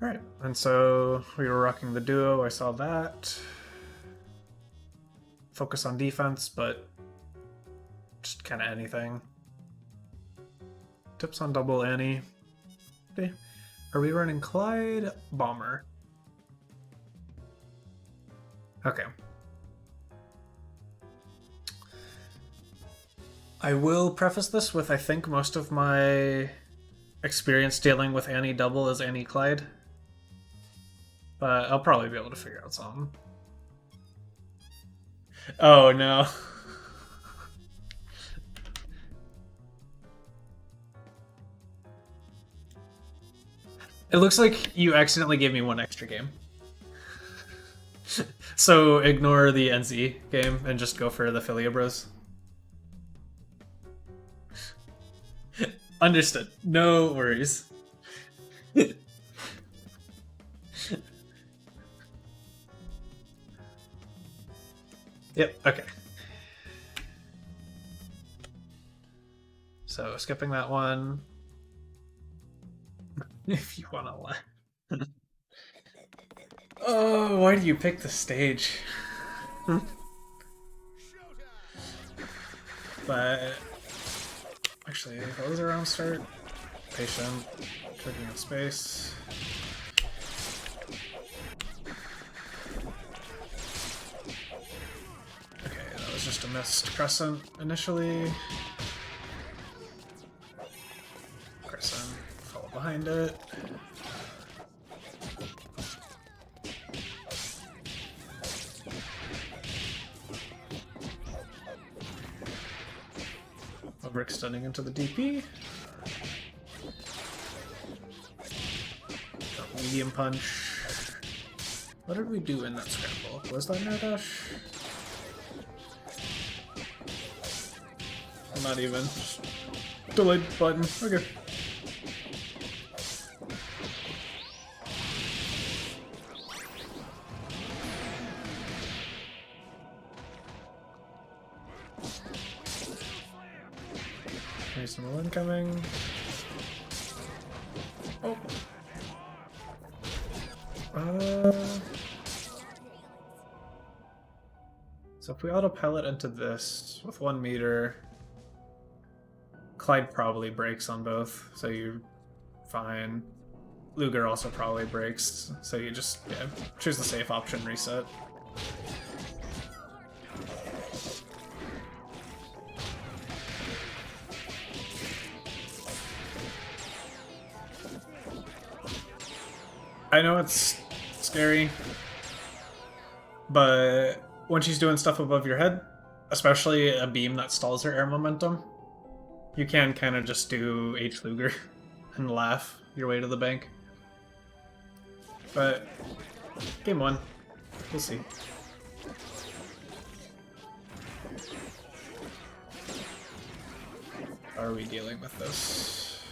Alright, and so we were rocking the duo, I saw that. Focus on defense, but just kind of anything. Tips on double Annie. Okay. Are we running Clyde? Bomber. Okay. I will preface this with I think most of my experience dealing with Annie double is Annie Clyde. But I'll probably be able to figure out something. Oh no. It looks like you accidentally gave me one extra game. So ignore the NZ game and just go for the Philia Bros. Understood. No worries. Yep, okay. So skipping that one. If you want to laugh. Oh, why do you pick the stage? But actually, what was the round start? Patient, clicking in space. Okay, that was just a missed crescent initially. Crescent, follow behind it. Overextending into the DP. Medium punch. What did we do in that scramble? Was that an air dash? Not even. Just delayed button. Okay. Reasonable incoming. Oh. So if we auto pellet into this with 1 meter, Clyde probably breaks on both, so you're fine. Luger also probably breaks, so you just choose the safe option, reset. I know it's scary, but when she's doing stuff above your head, especially a beam that stalls her air momentum, you can kind of just do H. Luger and laugh your way to the bank. But game 1, we'll see. How are we dealing with this?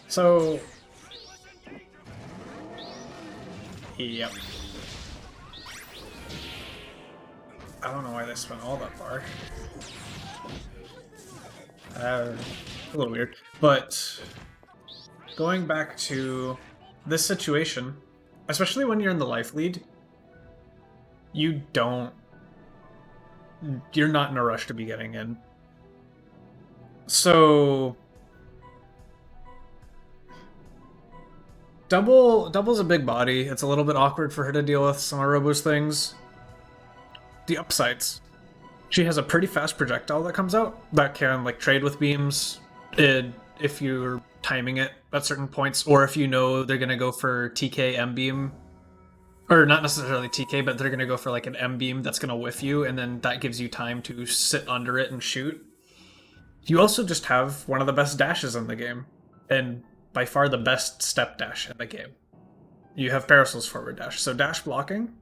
So, yep. I don't know why they spent all that far. A little weird. But going back to this situation, especially when you're in the life lead, you're not in a rush to be getting in. So Double's a big body. It's a little bit awkward for her to deal with some of Robo's things. The upsides. She has a pretty fast projectile that comes out that can like trade with beams if you're timing it at certain points, or if you know they're gonna go for TK M beam, or not necessarily TK, but they're gonna go for like an M beam that's gonna whiff you, and then that gives you time to sit under it and shoot. You also just have one of the best dashes in the game, and by far the best step dash in the game. You have Parasol's forward dash, so dash blocking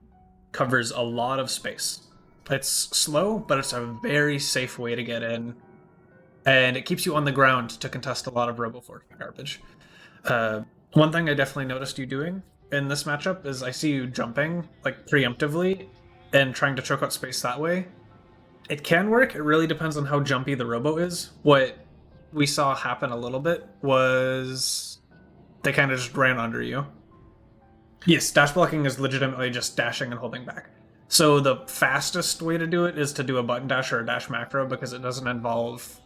covers a lot of space. It's slow, but it's a very safe way to get in, and it keeps you on the ground to contest a lot of RoboForge garbage. One thing I definitely noticed you doing in this matchup is I see you jumping like preemptively and trying to choke out space that way. It can work, it really depends on how jumpy the Robo is. What we saw happen a little bit was They kind of just ran under you. Yes, dash blocking is legitimately just dashing and holding back. So the fastest way to do it is to do a button dash or a dash macro because it doesn't involve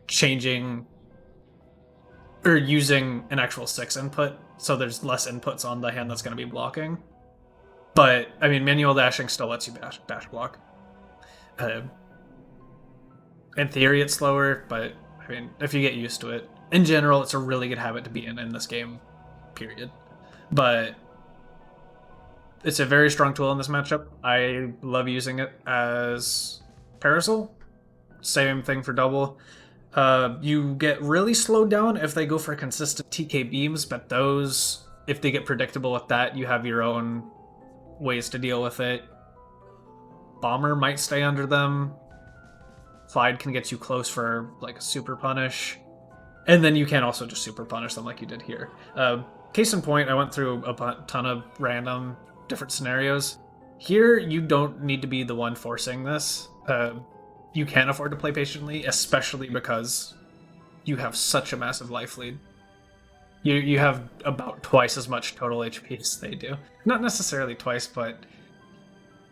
changing or using an actual 6 input, so there's less inputs on the hand that's going to be blocking. But, I mean, manual dashing still lets you dash block. In theory, it's slower, but, I mean, if you get used to it. In general, it's a really good habit to be in this game, period. But it's a very strong tool in this matchup. I love using it as Parasol. Same thing for double. You get really slowed down if they go for consistent TK beams, but those, if they get predictable with that, you have your own ways to deal with it. Bomber might stay under them. Clyde can get you close for like a super punish. And then you can also just super punish them like you did here. Case in point, I went through a ton of random different scenarios. Here, you don't need to be the one forcing this. You can afford to play patiently, especially because you have such a massive life lead. You have about twice as much total HP as they do. Not necessarily twice, but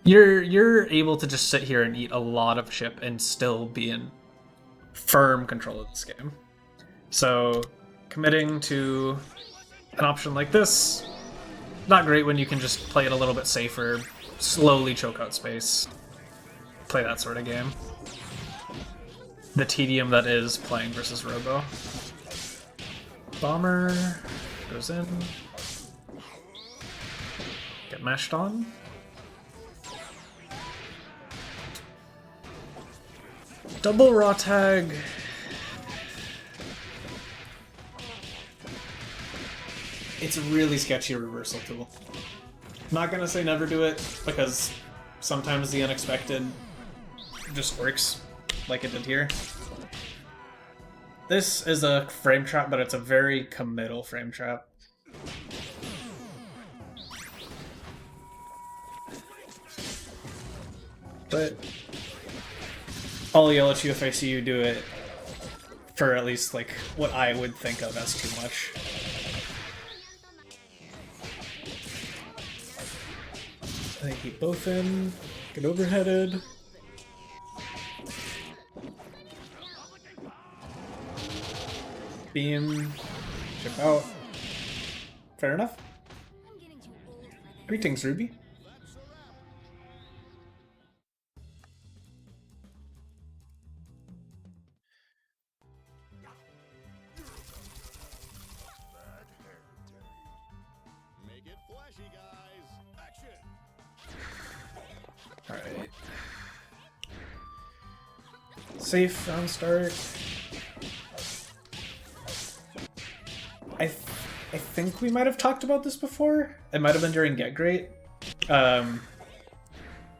you're able to just sit here and eat a lot of chip and still be in firm control of this game. So committing to an option like this, not great when you can just play it a little bit safer, slowly choke out space, play that sort of game. The tedium that is playing versus Robo. Bomber goes in. Get meshed on. Double raw tag. It's a really sketchy reversal tool. I'm not gonna say never do it, because sometimes the unexpected just works, like it did here. This is a frame trap, but it's a very committal frame trap. But I'll yell at you if I see you do it for at least like what I would think of as too much. I think keep both in, get overheaded. Beam, chip out. Fair enough. Greetings, Ruby. Alright. Safe round start. I think we might have talked about this before. It might have been during Get Great.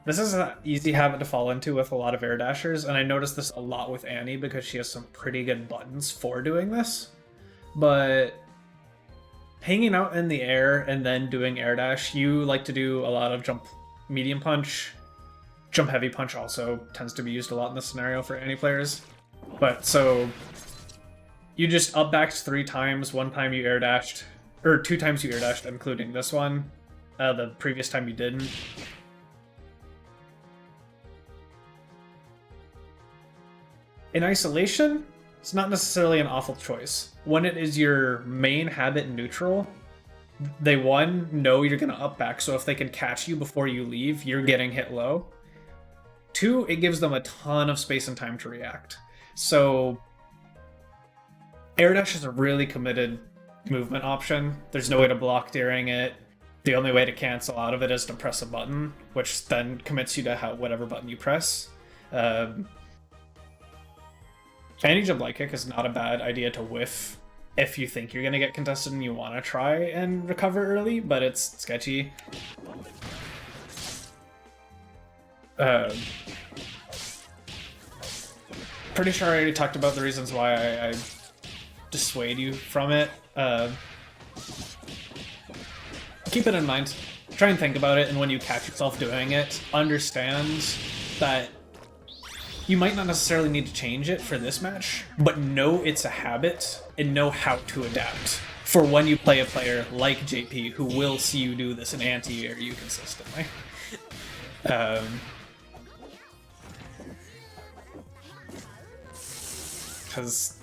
This is an easy habit to fall into with a lot of air dashers, and I noticed this a lot with Annie because she has some pretty good buttons for doing this. But hanging out in the air and then doing air dash, you like to do a lot of jump medium punch. Jump heavy punch also tends to be used a lot in this scenario for Annie players. But so you just up backed 3 times, 1 time you air dashed, or 2 times you air dashed, including this one. The previous time you didn't. In isolation, it's not necessarily an awful choice. When it is your main habit neutral, they know you're going to up back, so if they can catch you before you leave, you're getting hit low. 2, it gives them a ton of space and time to react. So air dash is a really committed movement option. There's no way to block during it. The only way to cancel out of it is to press a button, which then commits you to whatever button you press. Fanny jump light kick is not a bad idea to whiff if you think you're going to get contested and you want to try and recover early, but it's sketchy. Pretty sure I already talked about the reasons why I dissuade you from it. Keep it in mind. Try and think about it, and when you catch yourself doing it, understand that you might not necessarily need to change it for this match, but know it's a habit and know how to adapt for when you play a player like JP who will see you do this and anti-air you consistently. Because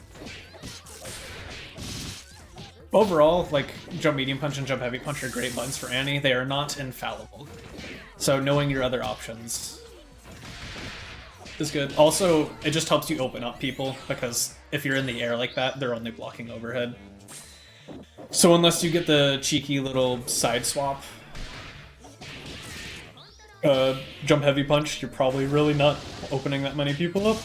overall, like, jump medium punch and jump heavy punch are great buttons for Annie. They are not infallible. So knowing your other options is good. Also, it just helps you open up people, because if you're in the air like that, they're only blocking overhead. So unless you get the cheeky little side swap jump heavy punch, you're probably really not opening that many people up.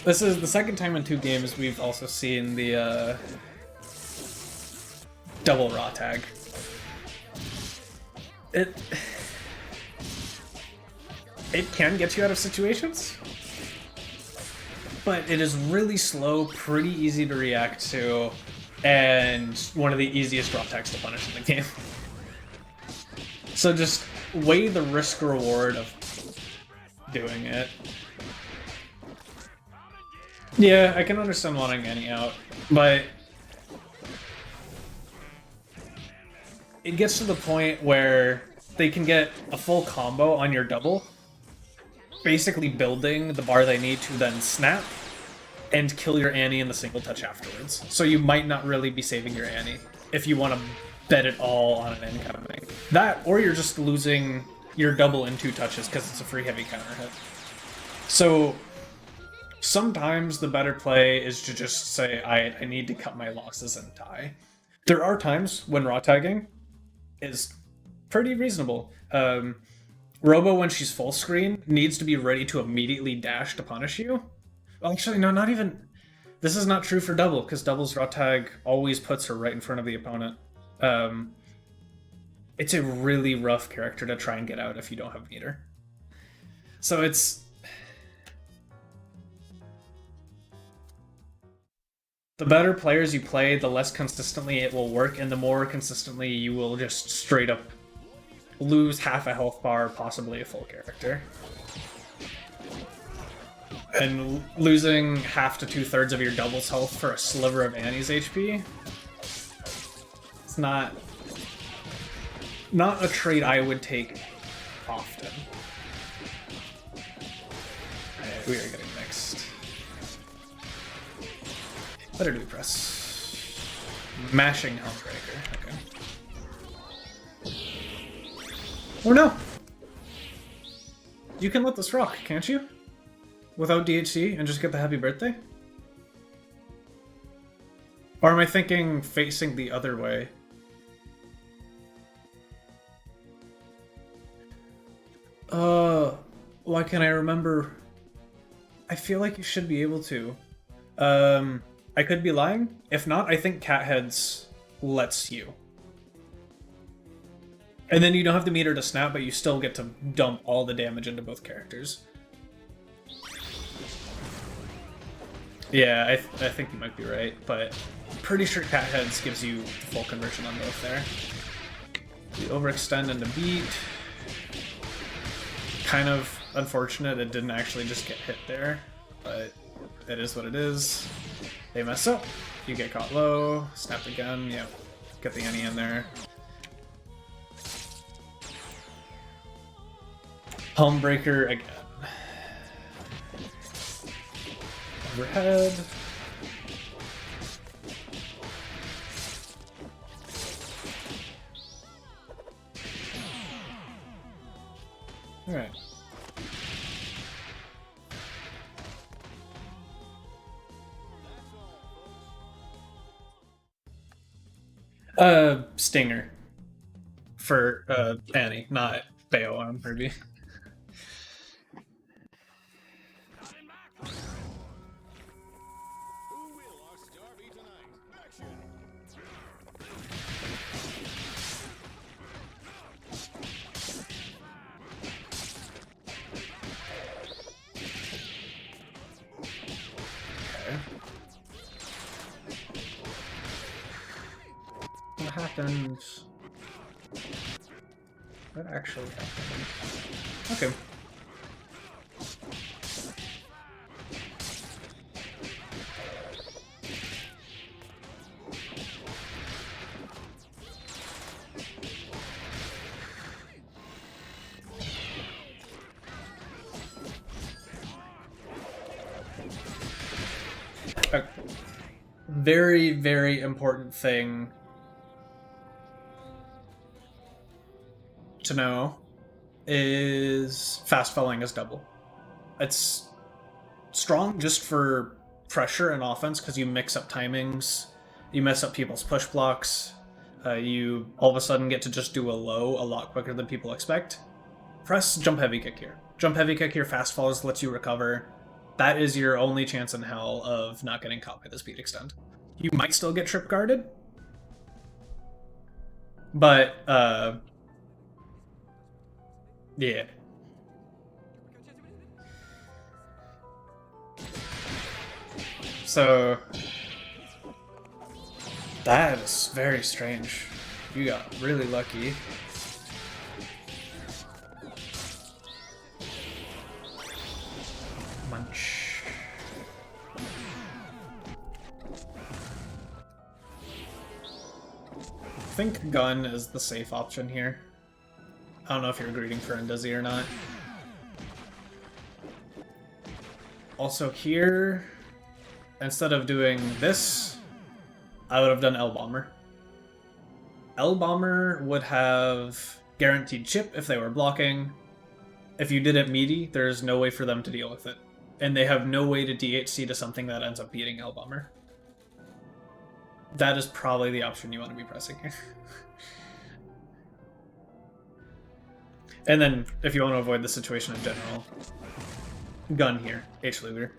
This is the second time in 2 games we've also seen the double raw tag. It can get you out of situations, but it is really slow, pretty easy to react to, and one of the easiest raw tags to punish in the game. So just weigh the risk-reward of doing it. Yeah, I can understand wanting Annie out, but it gets to the point where they can get a full combo on your double, basically building the bar they need to then snap and kill your Annie in the single touch afterwards. So you might not really be saving your Annie if you want to bet it all on an incoming. That, or you're just losing your double in 2 touches because it's a free heavy counter hit. So sometimes the better play is to just say, I need to cut my losses and die. There are times when raw tagging is pretty reasonable. Robo, when she's full screen, needs to be ready to immediately dash to punish you. Well, actually, no, not even. This is not true for double, because double's raw tag always puts her right in front of the opponent. It's a really rough character to try and get out if you don't have meter. So it's... the better players you play, the less consistently it will work, and the more consistently you will just straight up lose half a health bar, possibly a full character. And losing half to 2/3 of your double's health for a sliver of Annie's HP, it's not a trade I would take often. Right, we are getting mixed. What did we press? Mashing Helmbreaker. Okay. Oh no! You can let this rock, can't you? Without DHC and just get the happy birthday? Or am I thinking facing the other way? Why can't I remember? I feel like you should be able to. I could be lying. If not, I think Catheads lets you. And then you don't have the meter to snap, but you still get to dump all the damage into both characters. Yeah, I think you might be right, but I'm pretty sure Catheads gives you the full conversion on both there. You overextend into beat. Kind of unfortunate it didn't actually just get hit there, but it is what it is. They mess up. You get caught low, snap again, yep. Get the Annie in there. Helmbreaker again. Overhead. Alright. Stinger. For, Annie, not Bayo on Herbie. What happened? What actually happened? Okay. A very, very important thing to know is fast falling is double. It's strong just for pressure and offense because you mix up timings, you mess up people's push blocks, you all of a sudden get to just do a low a lot quicker than people expect. Press jump heavy kick here. Jump heavy kick here, fast falls lets you recover. That is your only chance in hell of not getting caught by the speed extend. You might still get trip guarded, but yeah. So that is very strange. You got really lucky. Munch. I think gun is the safe option here. I don't know if you're greeting for Indizzy or not. Also here, instead of doing this, I would have done L-Bomber. L-Bomber would have guaranteed chip if they were blocking. If you did it meaty, there's no way for them to deal with it. And they have no way to DHC to something that ends up beating L-Bomber. That is probably the option you want to be pressing here. And then, if you want to avoid the situation in general, gun here, H-Luger.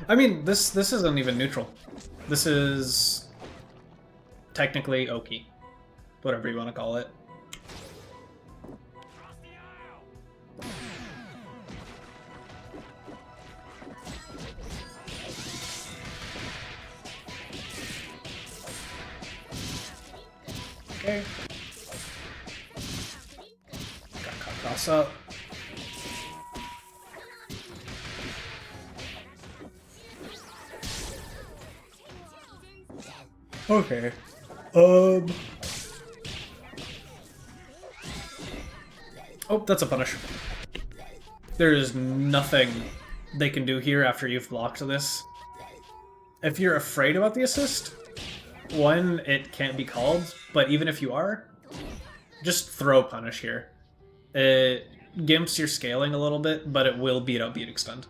I mean, this isn't even neutral. This is technically Oki, whatever you want to call it. Okay. Got caught cross up. Okay. Oh, that's a punish. There is nothing they can do here after you've blocked this. If you're afraid about the assist, one, it can't be called, but even if you are, just throw punish here. It gimps your scaling a little bit, but it will beat out beat extend.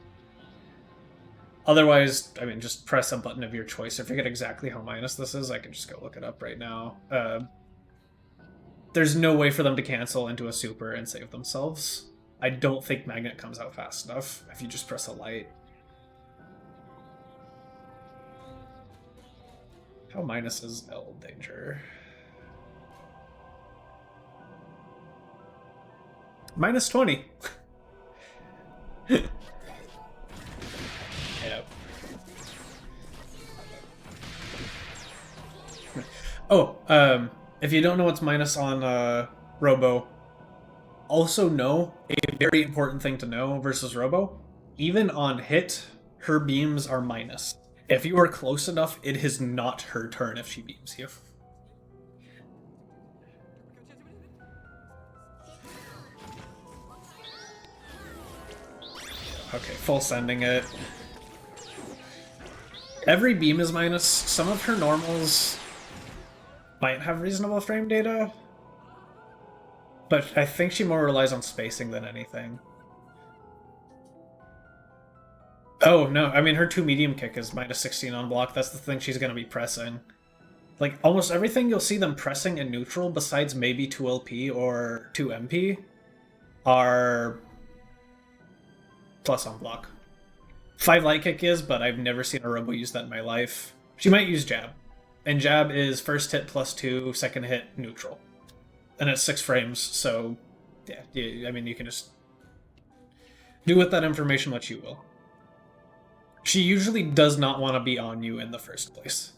Otherwise, I mean, just press a button of your choice. I forget exactly how minus this is. I can just go look it up right now. There's no way for them to cancel into a super and save themselves. I don't think Magnet comes out fast enough if you just press a light. How minus is L danger? Minus 20. Yep. Oh, if you don't know what's minus on Robo, also know a very important thing to know versus Robo. Even on hit, her beams are minus. If you are close enough, it is not her turn if she beams you. Okay, full sending it. Every beam is minus. Some of her normals might have reasonable frame data, but I think she more relies on spacing than anything. Oh, no, I mean, her 2 medium kick is minus 16 on block. That's the thing she's going to be pressing. Like, almost everything you'll see them pressing in neutral, besides maybe 2 LP or 2 MP, are plus on block. 5 light kick is, but I've never seen a Robo use that in my life. She might use jab. And jab is first hit plus 2, second hit neutral. And it's 6 frames, so yeah, I mean, you can just do with that information what you will. She usually does not want to be on you in the first place.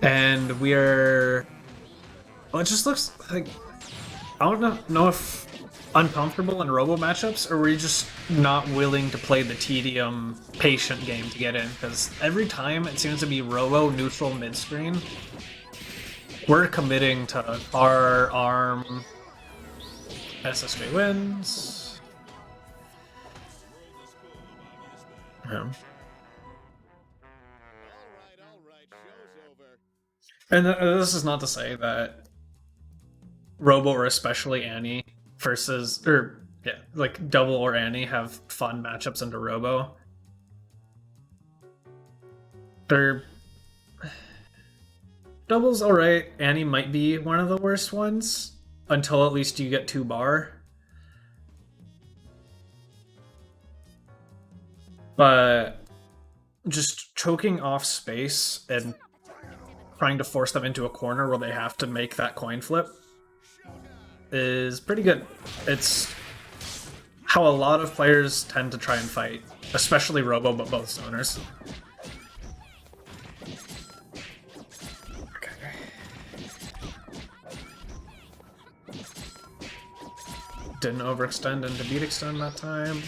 And we're... Well, it just looks like... I don't know if uncomfortable in Robo matchups, or we're just not willing to play the tedium patient game to get in, because every time it seems to be Robo neutral mid-screen. We're committing to our arm. SSJ wins. Yeah. And this is not to say that Robo, or especially Annie, like Double or Annie have fun matchups into Robo. They're Double's alright. Annie might be one of the worst ones until at least you get 2 bar. But just choking off space and trying to force them into a corner where they have to make that coin flip is pretty good. It's how a lot of players tend to try and fight, especially Robo, but both zoners. Okay. Didn't overextend into beat extend that time.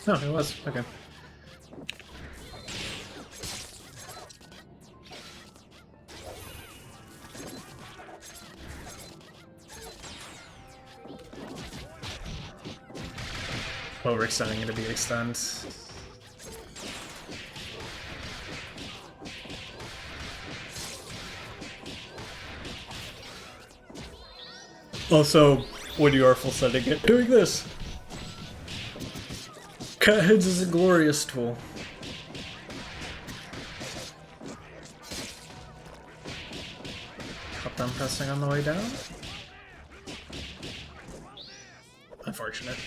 No, it was. Okay. Overextending into beat extend. Also, when you are full setting it, doing this. Cat heads is a glorious tool. Up down pressing on the way down. Unfortunate.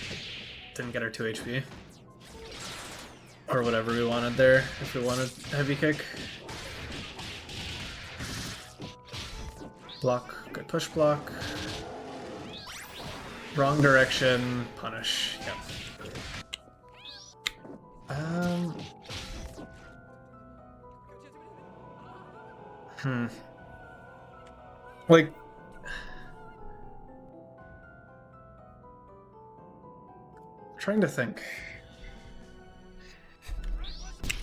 Didn't get our 2 HP. Or whatever we wanted there, if we wanted heavy kick. Block, good push block. Wrong direction, punish, yep. Like, trying to think.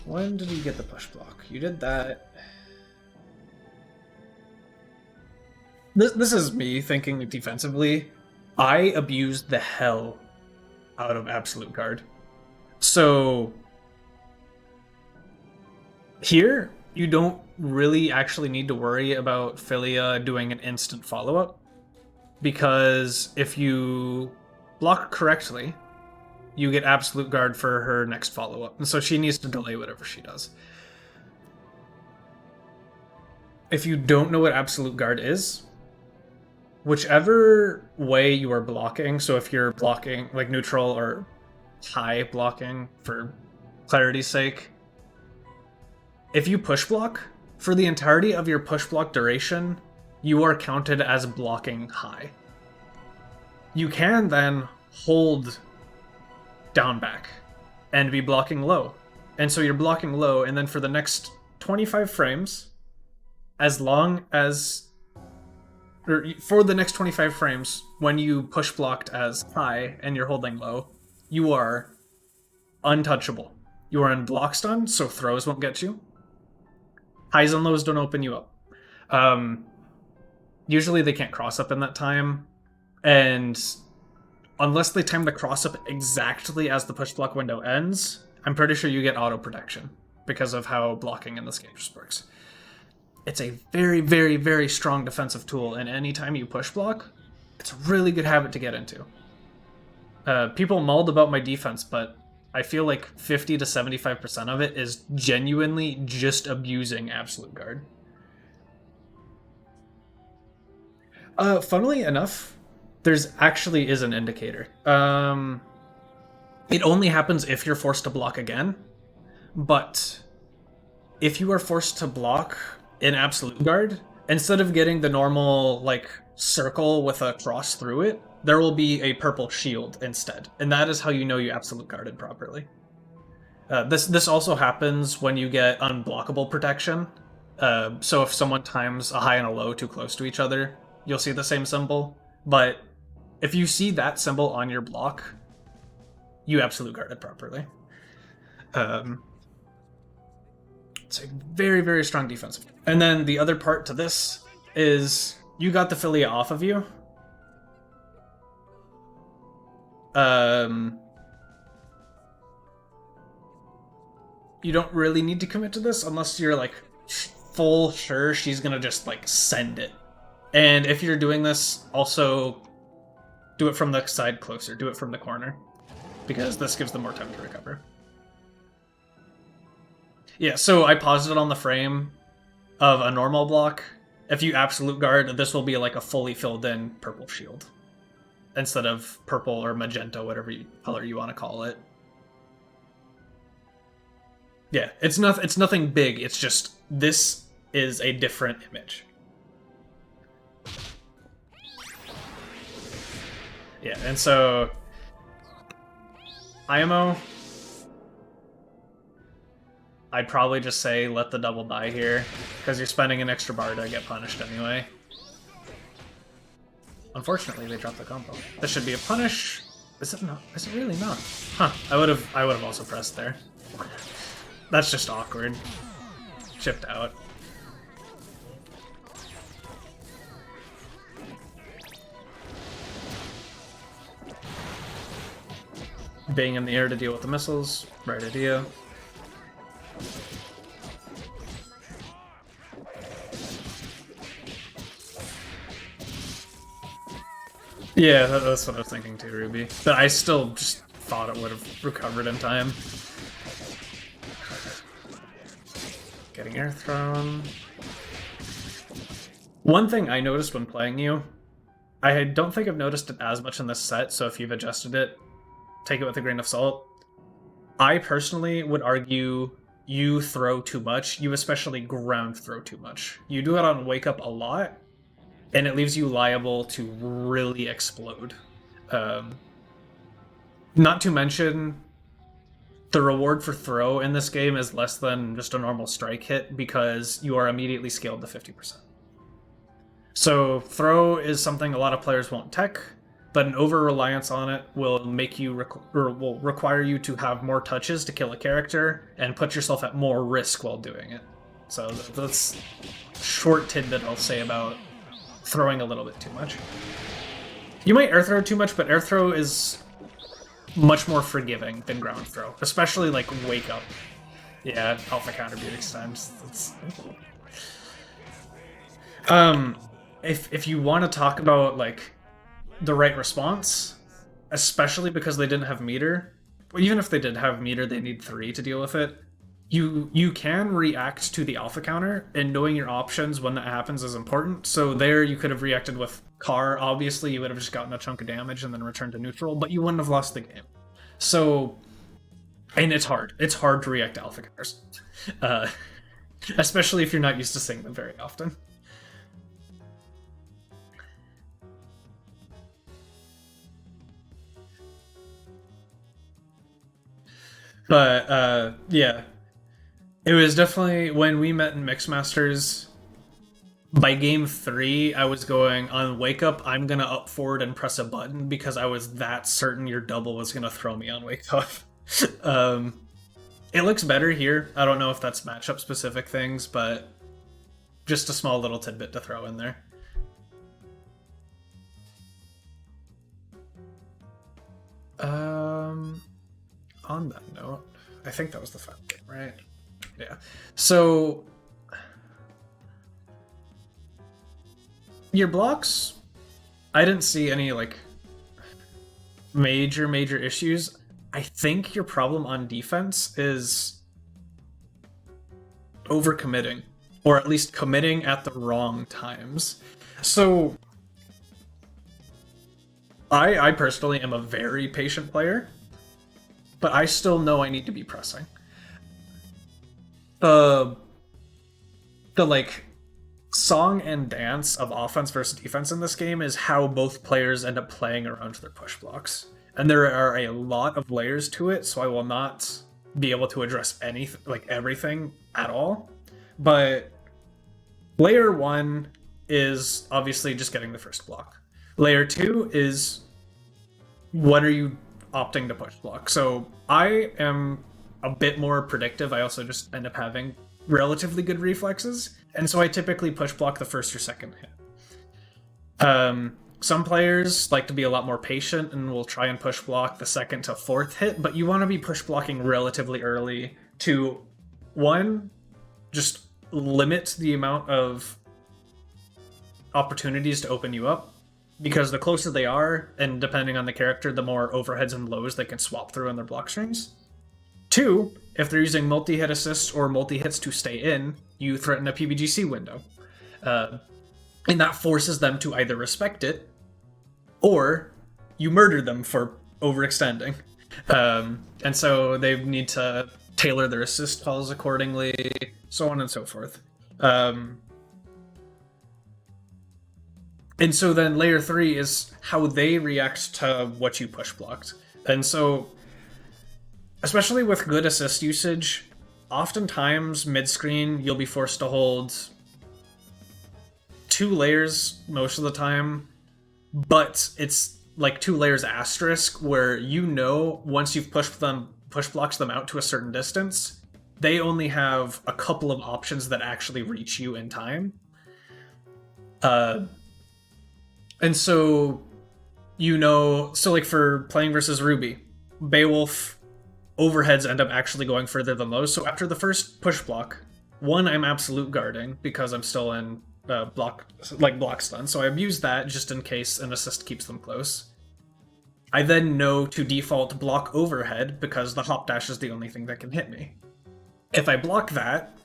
When did you get the push block? You did that. This is me thinking defensively. I abused the hell out of Absolute Guard. So here, you don't really actually need to worry about Philia doing an instant follow-up, because if you block correctly, you get Absolute Guard for her next follow-up, and so she needs to delay whatever she does. If you don't know what Absolute Guard is, whichever way you are blocking, so if you're blocking like neutral or high blocking for clarity's sake, if you push block, for the entirety of your push block duration, you are counted as blocking high. You can then hold down back and be blocking low. And so you're blocking low, and then for the next 25 frames, as long as, or for the next 25 frames, when you push blocked as high and you're holding low, you are untouchable. You are in block stun, so throws won't get you. Highs and lows don't open you up. Usually they can't cross up in that time, and unless they time the cross up exactly as the push block window ends, I'm pretty sure you get auto protection because of how blocking in this game just works. It's a very, very, very strong defensive tool, and anytime you push block, it's a really good habit to get into. People mulled about my defense, but I feel like 50 to 75% of it is genuinely just abusing Absolute Guard. Funnily enough, there's actually is an indicator. It only happens if you're forced to block again, but if you are forced to block in Absolute Guard, instead of getting the normal like circle with a cross through it, there will be a purple shield instead, and that is how you know you Absolute Guarded properly. This also happens when you get unblockable protection. So if someone times a high and a low too close to each other, you'll see the same symbol. But if you see that symbol on your block, you absolute guard it properly. It's a very, very strong defensive. And then the other part to this is you got the Philia off of you. You don't really need to commit to this unless you're like full sure she's gonna just like send it. And if you're doing this, also do it from the side closer, do it from the corner, because this gives them more time to recover. Yeah, so I paused it on the frame of a normal block. If you absolute guard, this will be like a fully filled in purple shield instead of purple or magenta, whatever color you want to call it. Yeah, it's nothing big. It's just this is a different image. Yeah, and so IMO, I'd probably just say let the double die here, because you're spending an extra bar to get punished anyway. Unfortunately, they dropped the combo. This should be a punish. Is it not? Is it really not? Huh. I would have also pressed there. That's just awkward. Chipped out. Being in the air to deal with the missiles, right idea. Yeah, that's what I was thinking too, Ruby. But I still just thought it would have recovered in time. Getting air thrown. One thing I noticed when playing you, I don't think I've noticed it as much in this set, so if you've adjusted it, take it with a grain of salt. I personally would argue you throw too much. You especially ground throw too much. You do it on Wake Up a lot, and it leaves you liable to really explode. Not to mention, the reward for throw in this game is less than just a normal strike hit because you are immediately scaled to 50%. So throw is something a lot of players won't tech, but an over-reliance on it will make you will require you to have more touches to kill a character and put yourself at more risk while doing it. So that's a short tidbit I'll say about throwing a little bit too much. You might air throw too much, but air throw is much more forgiving than ground throw, especially like Wake Up. Yeah, alpha counter beauty times. If you want to talk about like the right response, especially because they didn't have meter, well, even if they did have meter, they need 3 to deal with it. You can react to the alpha counter, and knowing your options when that happens is important. So there you could have reacted with Car. Obviously, you would have just gotten a chunk of damage and then returned to neutral, but you wouldn't have lost the game. So, and it's hard. It's hard to react to alpha counters, especially if you're not used to seeing them very often. But yeah, it was definitely when we met in Mixmasters. By game 3, I was going on Wake Up, I'm gonna up forward and press a button because I was that certain your double was gonna throw me on Wake Up. It looks better here. I don't know if that's matchup specific things, but just a small little tidbit to throw in there. On that note, I think that was the final game, right? Yeah. So your blocks, I didn't see any like major issues. I think your problem on defense is overcommitting, or at least committing at the wrong times. So I personally am a very patient player, but I still know I need to be pressing. The like song and dance of offense versus defense in this game is how both players end up playing around their push blocks. And there are a lot of layers to it, so I will not be able to address anything, like everything at all. But layer 1 is obviously just getting the first block. Layer 2 is what are you opting to push block. So I am a bit more predictive. I also just end up having relatively good reflexes, and so I typically push block the first or second hit. Some players like to be a lot more patient and will try and push block the second to fourth hit, but you want to be push blocking relatively early to, one, just limit the amount of opportunities to open you up, because the closer they are, and depending on the character, the more overheads and lows they can swap through in their block strings. Two, if they're using multi-hit assists or multi-hits to stay in, you threaten a PBGC window. And that forces them to either respect it, or you murder them for overextending. And so they need to tailor their assist calls accordingly, so on and so forth. And so then layer 3 is how they react to what you push blocked. And so, especially with good assist usage, oftentimes mid-screen you'll be forced to hold 2 layers most of the time, but it's like 2 layers asterisk, where you know once you've push blocks them out to a certain distance, they only have a couple of options that actually reach you in time. And so, you know, so like for playing versus Ruby, Beowulf overheads end up actually going further than those. So after the first push block, one, I'm absolute guarding because I'm still in block stun, so I abuse that just in case an assist keeps them close. I then know to default block overhead because the hop dash is the only thing that can hit me. If I block that,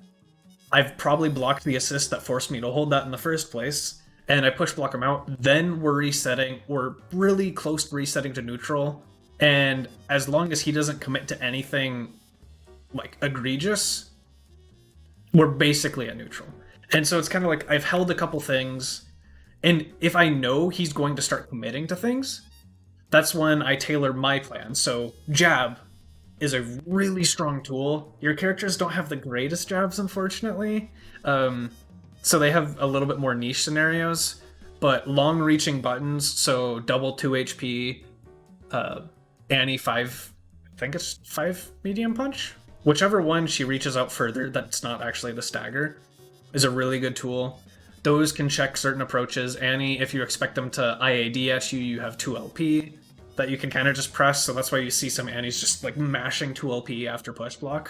I've probably blocked the assist that forced me to hold that in the first place, and I push block him out, then we're really close to resetting to neutral, and as long as he doesn't commit to anything like egregious, we're basically at neutral. And so it's kind of like I've held a couple things, and if I know he's going to start committing to things, that's when I tailor my plan. So jab is a really strong tool. Your characters don't have the greatest jabs, unfortunately. So they have a little bit more niche scenarios, but long-reaching buttons, so double 2 HP, Annie 5, I think it's 5 medium punch? Whichever one she reaches out further that's not actually the stagger is a really good tool. Those can check certain approaches. Annie, if you expect them to IAD at you, you have 2 LP that you can kind of just press, so that's why you see some Annies just like mashing 2 LP after push block,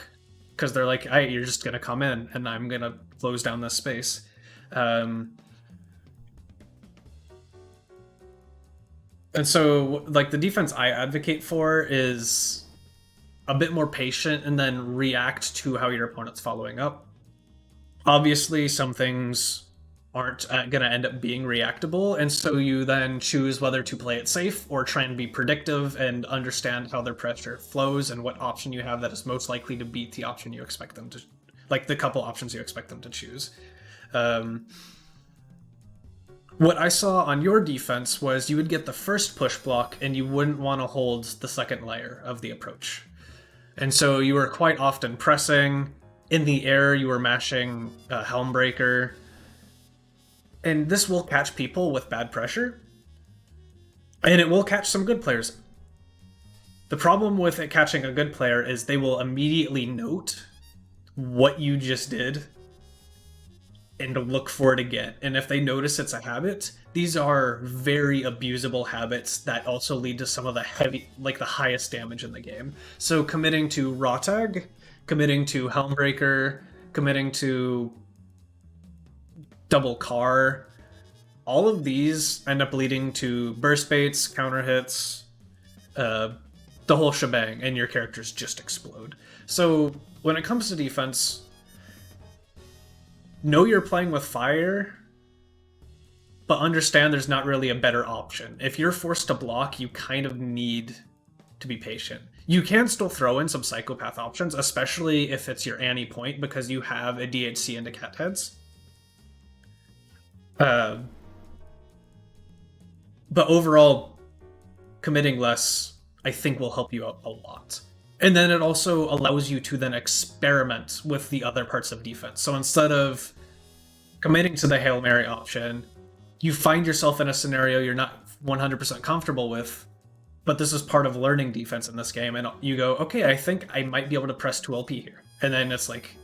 because they're like, you're just gonna come in and I'm gonna close down this space. And so like the defense I advocate for is a bit more patient and then react to how your opponent's following up. Obviously some things aren't going to end up being reactable, and so you then choose whether to play it safe or try and be predictive and understand how their pressure flows and what option you have that is most likely to beat the option you expect them to, like the couple options you expect them to choose. What I saw on your defense was you would get the first push block and you wouldn't want to hold the second layer of the approach. And so you were quite often pressing. In the air, you were mashing Helmbreaker. And this will catch people with bad pressure. And it will catch some good players. The problem with it catching a good player is they will immediately note what you just did and look for it again. And if they notice it's a habit, these are very abusable habits that also lead to some of the the highest damage in the game. So committing to Rotag, committing to Helmbreaker, committing to double car, all of these end up leading to burst baits, counter hits, the whole shebang, and your characters just explode. So when it comes to defense, know you're playing with fire, but understand there's not really a better option. If you're forced to block, you kind of need to be patient. You can still throw in some psychopath options, especially if it's your Annie point, because you have a DHC into cat heads. But overall, committing less, I think, will help you out a lot. And then it also allows you to then experiment with the other parts of defense. So instead of committing to the Hail Mary option, you find yourself in a scenario you're not 100% comfortable with, but this is part of learning defense in this game, and you go, okay, I think I might be able to press 2LP here. And then it's like,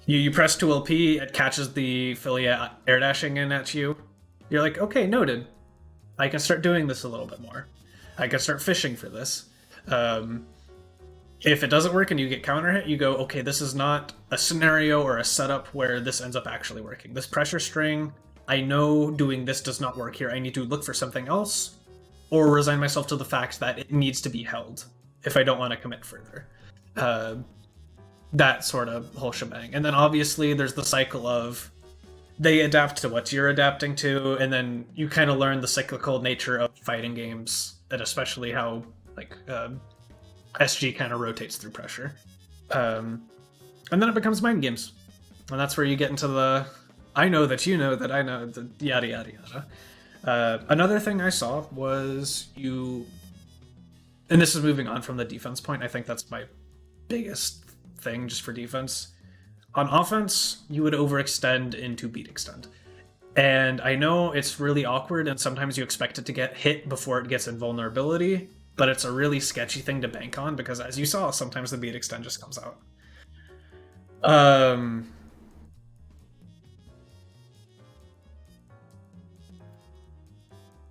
you press 2LP, it catches the Philia air dashing in at you. You're like, okay, noted. I can start doing this a little bit more. I can start fishing for this. If it doesn't work and you get counter hit, you go, okay, this is not a scenario or a setup where this ends up actually working. This pressure string, I know doing this does not work here. I need to look for something else, or resign myself to the fact that it needs to be held if I don't want to commit further. That sort of whole shebang. And then obviously there's the cycle of they adapt to what you're adapting to, and then you kind of learn the cyclical nature of fighting games, and especially how like SG kind of rotates through pressure. And then it becomes mind games. And that's where you get into the I know that you know that I know, the yada yada yada. Another thing I saw was you, and this is moving on from the defense point, I think that's my biggest thing just for defense. On offense, you would overextend into beat extend. And I know it's really awkward, and sometimes you expect it to get hit before it gets invulnerability, but it's a really sketchy thing to bank on because, as you saw, sometimes the beat extend just comes out.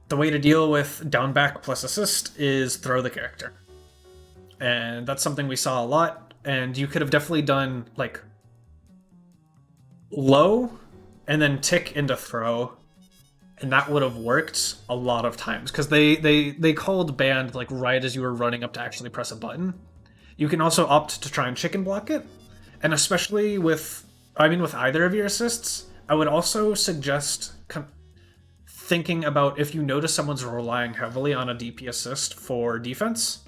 The way to deal with down back plus assist is throw the character. And that's something we saw a lot, and you could have definitely done like low and then tick into throw, and that would have worked a lot of times because they called band like right as you were running up to actually press a button. You can also opt to try and chicken block it, and especially with either of your assists, I would also suggest thinking about if you notice someone's relying heavily on a DP assist for defense,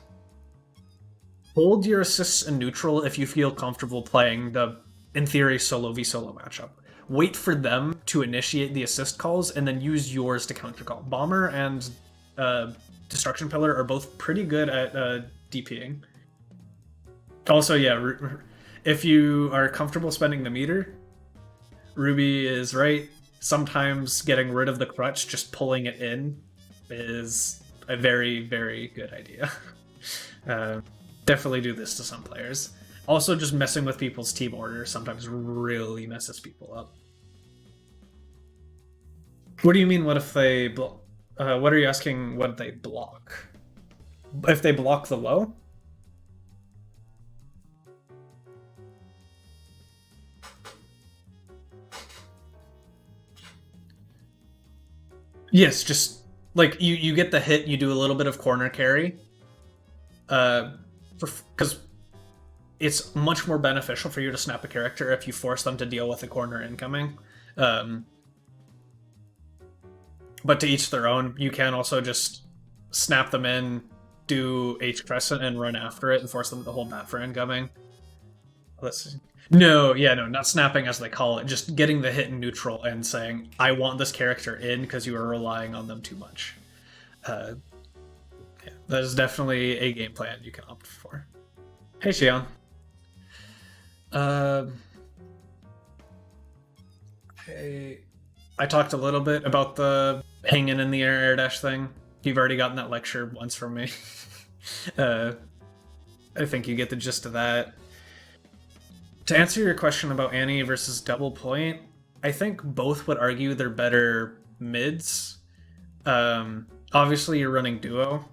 hold your assists in neutral if you feel comfortable playing the, in theory, solo v solo matchup. Wait for them to initiate the assist calls and then use yours to counter call. Bomber and Destruction Pillar are both pretty good at DPing. Also, yeah, if you are comfortable spending the meter, Ruby is right. Sometimes getting rid of the crutch, just pulling it in, is a very, very good idea. Definitely do this to some players. Also, just messing with people's team order sometimes really messes people up. What do you mean, what if they block? What are you asking, what if they block? If they block the low? Yes, just like you get the hit, you do a little bit of corner carry. Because it's much more beneficial for you to snap a character if you force them to deal with a corner incoming. But to each their own, you can also just snap them in, do H Crescent, and run after it and force them to hold that for incoming. Let's see. No, not snapping as they call it, just getting the hit in neutral and saying, I want this character in because you are relying on them too much. Yeah, that is definitely a game plan you can opt for. Hey, Xion. I talked a little bit about the hanging in the air dash thing. You've already gotten that lecture once from me. I think you get the gist of that. To answer your question about Annie versus Double Point, I think both would argue they're better mids. Obviously, you're running duo.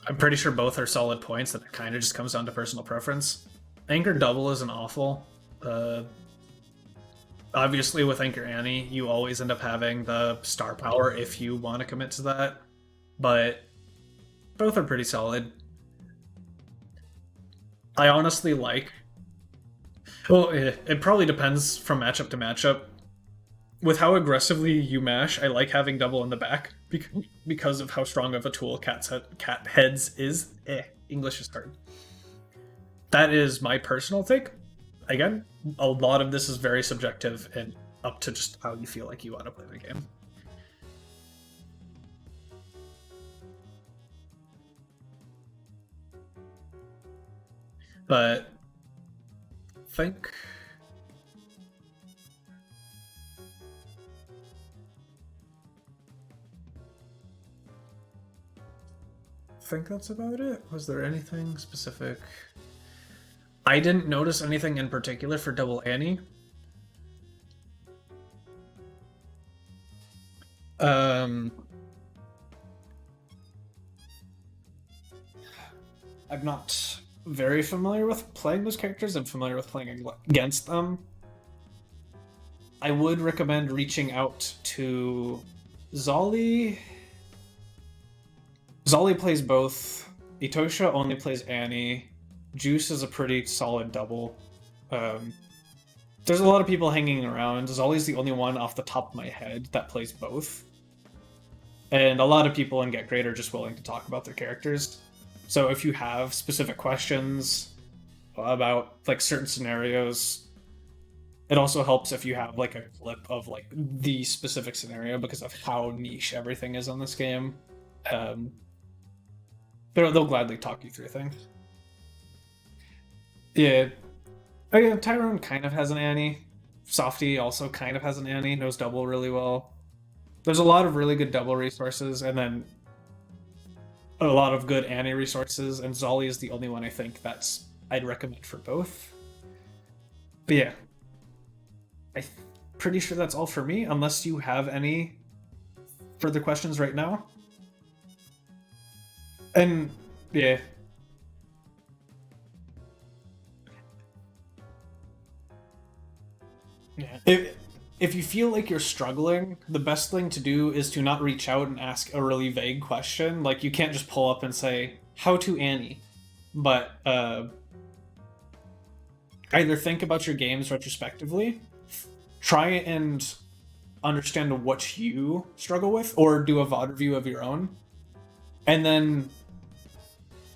I'm pretty sure both are solid points, and it kind of just comes down to personal preference. Anchor Double isn't awful. Obviously, with Anchor Annie, you always end up having the star power if you want to commit to that, but both are pretty solid. I honestly like... Well, it probably depends from matchup to matchup. With how aggressively you mash, I like having double in the back because of how strong of a tool Cat Heads is. English is hard. That is my personal take. Again, a lot of this is very subjective and up to just how you feel like you want to play the game. But I think think that's about it. Was there anything specific? I didn't notice anything in particular for Double Annie. I'm not very familiar with playing those characters. I'm familiar with playing against them. I would recommend reaching out to Zolly. Zolly plays both. Itosha only plays Annie. Juice is a pretty solid double. There's a lot of people hanging around. Zolly's the only one off the top of my head that plays both. And a lot of people in Get Great are just willing to talk about their characters. So if you have specific questions about like certain scenarios, it also helps if you have like a clip of like the specific scenario because of how niche everything is on this game. They'll gladly talk you through things. Yeah. Oh yeah, Tyrone kind of has an Annie. Softy also kind of has an Annie, knows double really well. There's a lot of really good double resources, and then a lot of good Annie resources, and Zolly is the only one I think I'd recommend for both. But yeah. I'm pretty sure that's all for me, unless you have any further questions right now. And yeah. Yeah. If you feel like you're struggling, the best thing to do is to not reach out and ask a really vague question. Like, you can't just pull up and say, how to Annie? But either think about your games retrospectively, try and understand what you struggle with, or do a VoD review of your own, and then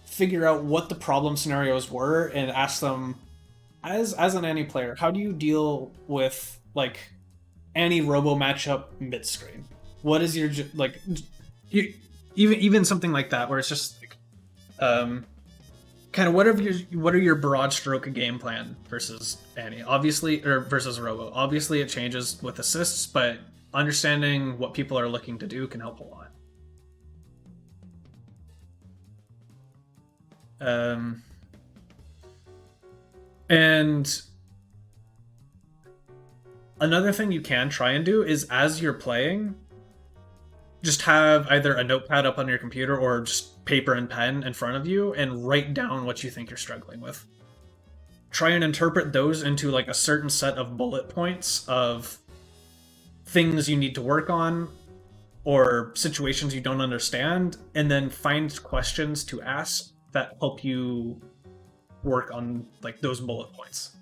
figure out what the problem scenarios were and ask them, as an Annie player, how do you deal with like Annie robo matchup mid screen? What is your like even something like that where it's just like kind of what are your broad stroke game plan versus Annie, obviously, or versus robo. Obviously it changes with assists, but understanding what people are looking to do can help a lot. And another thing you can try and do is, as you're playing, just have either a notepad up on your computer or just paper and pen in front of you and write down what you think you're struggling with. Try and interpret those into like a certain set of bullet points of things you need to work on or situations you don't understand, and then find questions to ask that help you work on like those bullet points.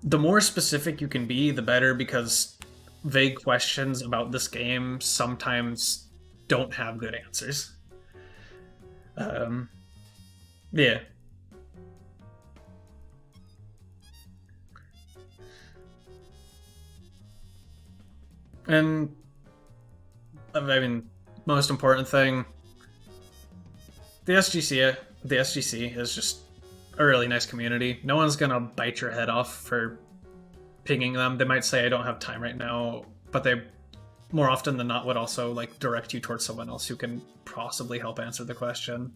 The more specific you can be, the better, because vague questions about this game sometimes don't have good answers. Yeah. And I mean, most important thing, the SGC is just a really nice community. No one's gonna bite your head off for pinging them. They might say, I don't have time right now, but they more often than not would also like direct you towards someone else who can possibly help answer the question.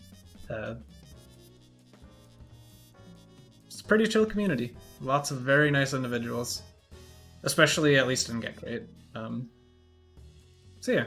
It's a pretty chill community. Lots of very nice individuals, especially at least in Get Great. So yeah.